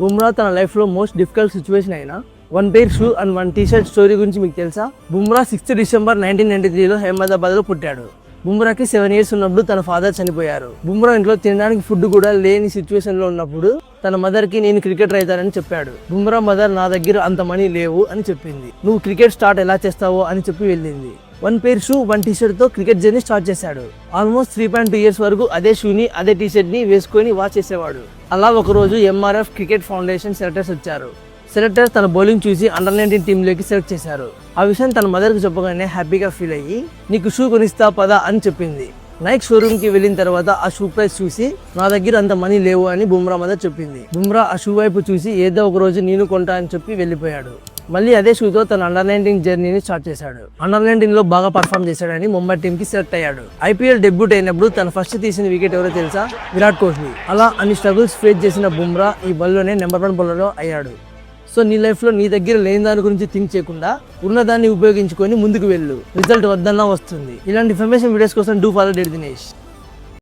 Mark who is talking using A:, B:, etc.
A: బుమ్రా తన లైఫ్లో most difficult situation అయినా 1 pair shoe and 1 T-shirt story గురించి మీకు తెలుసా? బుమ్రా 6 డిసెంబర్ 1993లో అహ్మదాబాద్లో పుట్టాడు. బుమ్రాకి 7 years ఉన్నప్పుడు తన ఫాదర్ చనిపోయారు. బుమ్రా ఇంట్లో తినడానికి ఫుడ్ కూడా లేని సిచ్యువేషన్లో ఉన్నప్పుడు తన మదర్కి నేను క్రికెటర్ అవుతానని చెప్పాడు. బుమ్రా మదర్ నా దగ్గర అంత మనీ లేవు అని చెప్పింది. నువ్వు క్రికెట్ స్టార్ట్ ఎలా చేస్తావో అని చెప్పి వెళ్ళింది. 1 పెయిర్ షూ 1 టీ-షర్ట్తో క్రికెట్ జర్నీ స్టార్ట్ చేశాడు. ఆల్మోస్ట్ 3.2 years వరకు అదే షూని అదే టీ-షర్ట్ని వేసుకొని వాచ్ చేసేవాడు. అలా ఒకరోజు ఎంఆర్ఎఫ్ క్రికెట్ ఫౌండేషన్ సెలెక్టర్స్ వచ్చారు. సెలెక్టర్స్ తన బౌలింగ్ చూసి అండర్-19 టీంలోకి సెలెక్ట్ చేశారు. ఆ విషయం తన మదర్కి చెప్పగానే హ్యాపీగా ఫీల్ అయ్యి నీకు షూ కొనిస్తా పదా అని చెప్పింది. నైక్ షోరూమ్కి వెళ్ళిన తర్వాత ఆ షూ ప్రైస్ చూసి నా దగ్గర అంత మనీ లేవు అని బుమ్రా మదర్ చెప్పింది. బుమ్రా ఆ షూ వైపు చూసి ఏదో ఒక రోజు నేను కొంటా అని చెప్పి వెళ్ళిపోయాడు. మళ్ళీ అదే షూతో తన అండర్-19 జర్నీని స్టార్ట్ చేశాడు. అండర్-19లో బాగా పర్ఫామ్ చేశాడని ముంబై టీంకి సెలెక్ట్ అయ్యాడు. ఐపీఎల్ డెబ్యూట్ అయినప్పుడు తన ఫస్ట్ తీసిన వికెట్ ఎవరో తెలుసా? విరాట్ కోహ్లీ. అలా అన్ని స్ట్రగుల్స్ ఫేస్ చేసిన బుమ్రా ఈ బౌల్లోనే నెంబర్ 1 బౌలర్ అయ్యాడు. సో నీ లైఫ్లో నీ దగ్గర లేని దాని గురించి థింక్ చేయకుండా ఉన్నదాన్ని ఉపయోగించుకొని ముందుకు వెళ్ళు. రిజల్ట్ వద్దన్నా వస్తుంది. ఇలాంటి ఇన్ఫర్మేషన్ వీడియోస్ కోసం డూ ఫాలో డెడ్ దినేష్.